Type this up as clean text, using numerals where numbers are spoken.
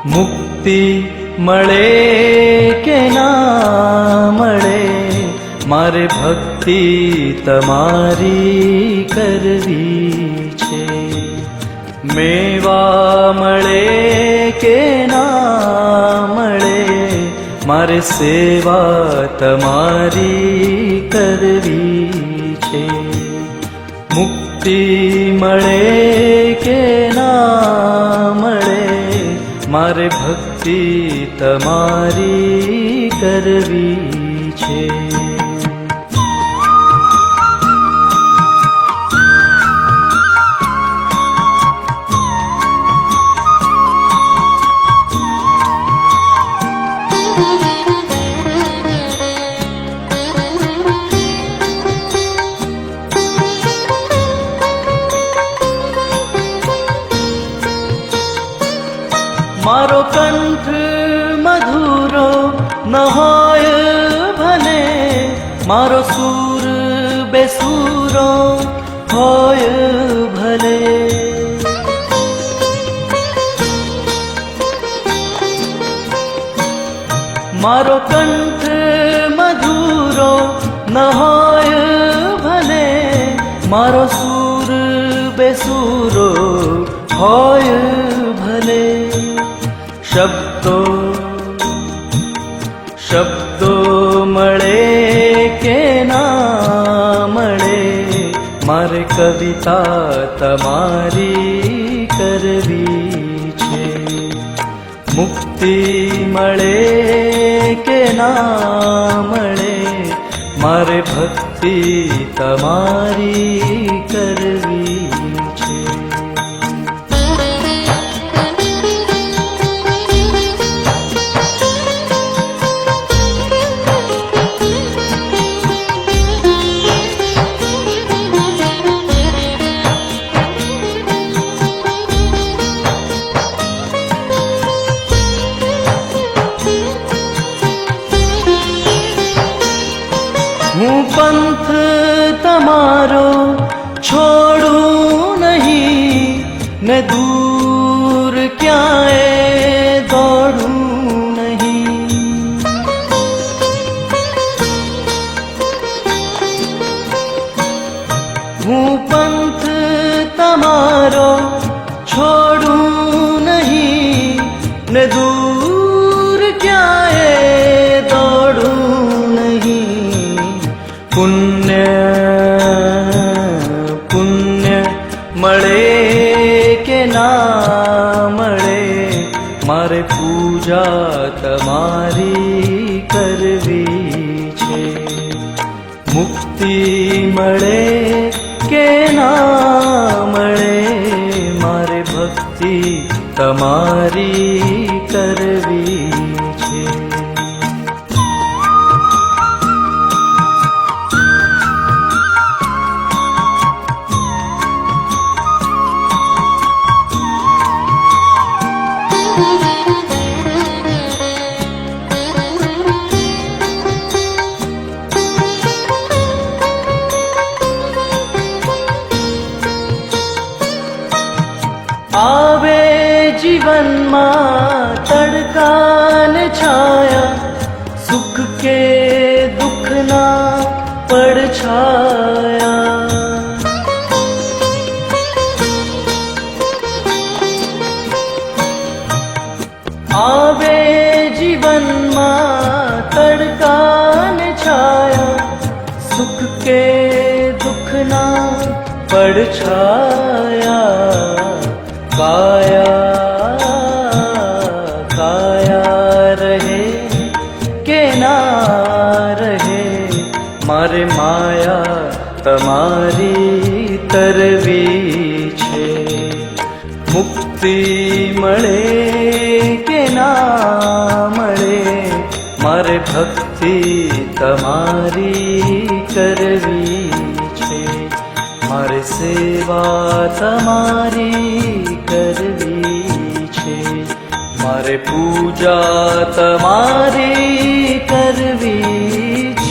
મુક્તિ મળે કે ના મળે, મારે ભક્તિ તમારી કરવી છે. મેવા મળે કે ના મળે, મારે સેવા તમારી કરવી છે. મુક્તિ મળે કે ના મળે, મારે ભક્તિ તમારી કરવી છે. મારો કંઠ મધુરો ન હોય ભલે, મારો સૂર બેસૂરો હોય ભલે. મારો કંઠ મધુરો ન હોય ભલે, મારો સૂર બેસૂરો હોય ભલે. શબ્દો મળે કે ના મળે, મારે કવિતા તમારી કરવી છે. મુક્તિ મળે કે ના મળે, મારે ભક્તિ તમારી કરવી છે. હું પંથ તમારો છોડું નહીં, ને દૂર ક્યાંય દોડું નહીં. હું પંથ તમારો છોડું નહીં, ને દૂર ક્યાંય દોડું નહીં. પુણ્ય મળે કે ના મળે, મારે પૂજા તમારી કરવી છે. મુક્તિ મળે કે ના મળે, મારે ભક્તિ તમારી કરવી છે. આવે જીવનમાં તડકા ને છાયા, સુખ કે દુઃખના પડછાયા. આવે જીવનમાં તડકા ને છાયા, સુખ કે દુઃખના પડછાયા. કાયા રહે કે ના રહે, મારે માયા તમારી તરવી છે. મુક્તિ મળે કે ના મળે, મારે ભક્તિ તમારી કરવી છે. મારે સેવા તમારી કરવી છે. મારે પૂજા તમારી કરવી છે.